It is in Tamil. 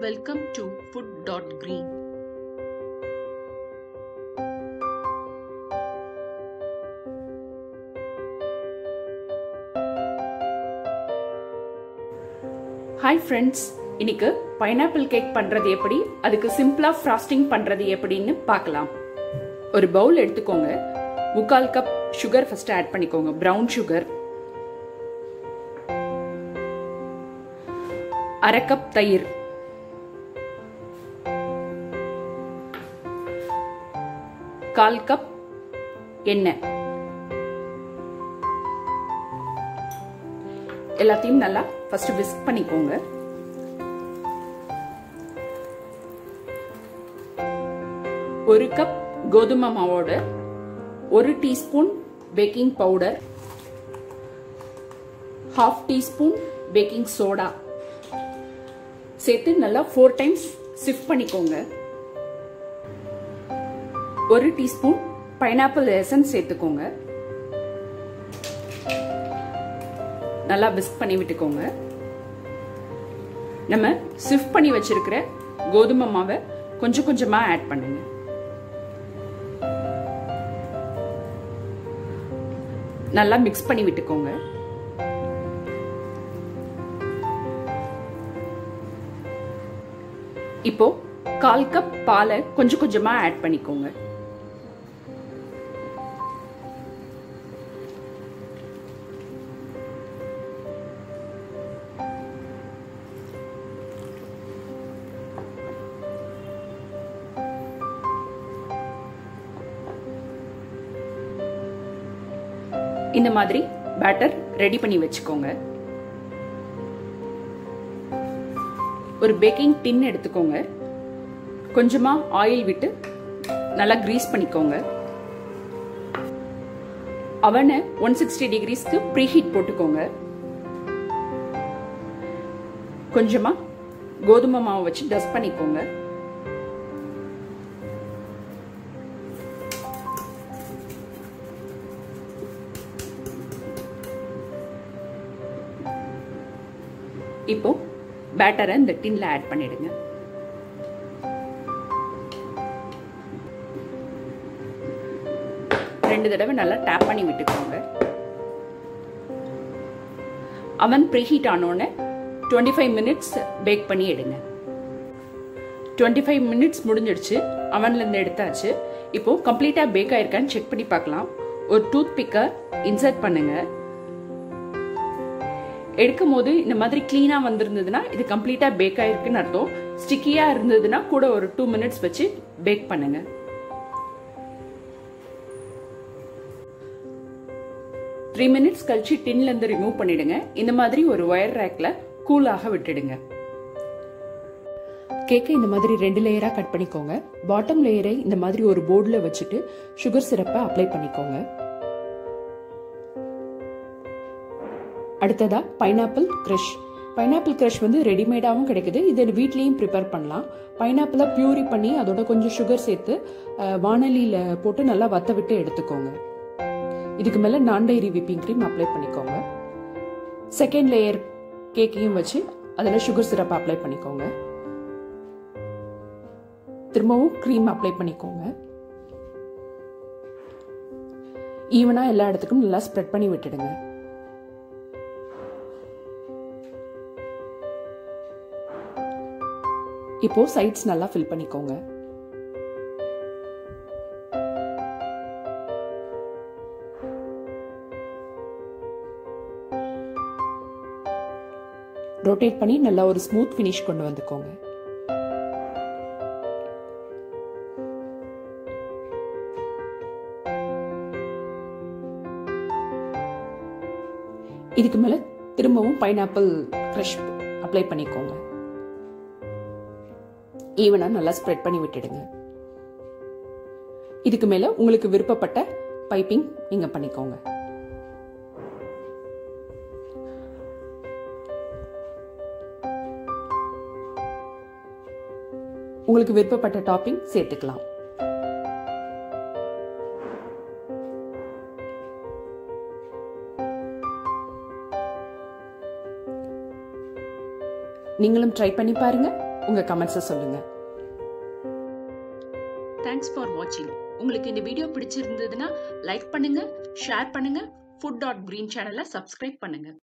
Welcome to food.green. Hi friends, இன்னைக்கு pineapple cake பண்றது எப்படி, அதுக்கு சிம்பிளா frosting பண்றது எப்படின்னு பார்க்கலாம். ஒரு பவுல் எடுத்துக்கோங்க. 1/4 கப் sugar first add பண்ணிக்கோங்க, brown sugar. 1/2 கப் தயிர். 1/4 கப் எண்ணெய். எல்லாத்தையும் நல்லா ஃபர்ஸ்ட் விஸ்க் பண்ணிக்கோங்க. ஒரு கப் கோதுமை மாவோட 1 teaspoon baking powder, 1/2 teaspoon baking soda சேர்த்து நல்லா 4 டைம்ஸ் சிஃப்ட் பண்ணிக்கோங்க. 1 டீஸ்பூன் பைனாப்பிள் எசன்ஸ் சேர்த்துக்கோங்க. நல்லா விஸ்க் பண்ணி விட்டுக்கோங்க. நம்ம சிஃப்ட் பண்ணி வச்சிருக்கிற கோதுமை மாவை கொஞ்சம் கொஞ்சமா ஆட் பண்ணுங்க. நல்லா மிக்ஸ் பண்ணி விட்டுக்கோங்க. இப்போ 1/4 கப் பாலை கொஞ்சம் கொஞ்சமா ஆட் பண்ணிக்கோங்க. இந்த மாதிரி பேட்டர் ரெடி பண்ணி வச்சுக்கோங்க. ஒரு பேக்கிங் டின் எடுத்துக்கோங்க. கொஞ்சமா ஆயில் விட்டு நல்லா கிரீஸ் பண்ணிக்கோங்க. அவனை 160 டிகிரிஸ்க்கு ப்ரீஹீட் போட்டுக்கோங்க. கொஞ்சமா கோதுமை மாவு வச்சு டஸ்ட் பண்ணிக்கோங்க. இப்போ பேட்டரை இந்த டின்ல ஆட் பண்ணிடுங்க. ரெண்டு தடவை நல்லா டேப் பண்ணி விட்டுக்கோங்க. அவன் ப்ரீஹீட் ஆனோன்னு 25 மினிட்ஸ் பேக் பண்ணி எடுங்க. 25 மினிட்ஸ் முடிஞ்சிடுச்சு. அவன்ல இருந்து எடுத்தாச்சு. இப்போ கம்ப்ளீட்டா பேக் ஆயிருக்கான்னு செக் பண்ணி பார்க்கலாம். ஒரு டூத் பிக்கை இன்சர்ட் பண்ணுங்க. எடுக்கும் போது இந்த மாதிரி கிளீனா வந்திருந்ததுன்னா இது கம்ப்ளீட்டா பேக் ஆயிருக்குன்னு அர்த்தம். ஸ்டிக்கியா இருந்ததுன்னா கூட ஒரு 2 மினிட்ஸ் வச்சு பேக் பண்ணுங்க. த்ரீ மினிட்ஸ் கழிச்சு டின்ல இருந்து ரிமூவ் பண்ணிடுங்க. இந்த மாதிரி ஒரு ஒயர் ரேக்ல கூலாக விட்டுடுங்க. கேக்கை இந்த மாதிரி 2 லேயரா கட் பண்ணிக்கோங்க. பாட்டம் லேயரை இந்த மாதிரி ஒரு போர்டுல வச்சுட்டு சுகர் சிரப்பை அப்ளை பண்ணிக்கோங்க. அடுத்ததா பைனாப்பிள் கிரஷ். பைனாப்பிள் கிரஷ் வந்து ரெடிமேடாவும் கிடைக்குது. இதை வீட்லயும் ப்ரிப்பேர் பண்ணலாம். பைனாப்பிளை பியூரி பண்ணி அதோட கொஞ்சம் சுகர் சேர்த்து வானலியில போட்டு நல்லா வத்த விட்டு எடுத்துக்கோங்க. இதுக்கு மேல நான்டைரி விப்பிங் கிரீம் அப்ளை பண்ணிக்கோங்க. செகண்ட் லேயர் கேக்கையும் வச்சு அதில் சுகர் சிரப் அப்ளை பண்ணிக்கோங்க. திரும்பவும் கிரீம் அப்ளை பண்ணிக்கோங்க. ஈவனா எல்லா இடத்துக்கும் நல்லா ஸ்ப்ரெட் பண்ணி விட்டுடுங்க. இப்போ சைட்ஸ் நல்லா ஃபில் பண்ணிக்கோங்க. ரொட்டேட் பண்ணி நல்லா ஒரு ஸ்மூத் ஃபினிஷ் கொண்டு வந்துக்கோங்க. இதுக்கு மேல திரும்பவும் பைனாப்பிள் கிரஷ் அப்ளை பண்ணிக்கோங்க. ஈவனா நல்லா ஸ்ப்ரெட் பண்ணி விட்டுடுங்க. இதுக்கு மேல உங்களுக்கு விருப்பப்பட்ட பைப்பிங் நீங்க பண்ணிக்கோங்க. உங்களுக்கு விருப்பப்பட்ட டாப்பிங் சேர்த்துக்கலாம். நீங்களும் ட்ரை பண்ணி பாருங்க. உங்கள் கமெண்ட்ஸை சொல்லுங்கள். தேங்க்ஸ் ஃபார் வாட்சிங். உங்களுக்கு இந்த வீடியோ பிடிச்சிருந்ததுன்னா லைக் பண்ணுங்க, ஷேர் பண்ணுங்க, food.green சேனலை சப்ஸ்கிரைப் பண்ணுங்க.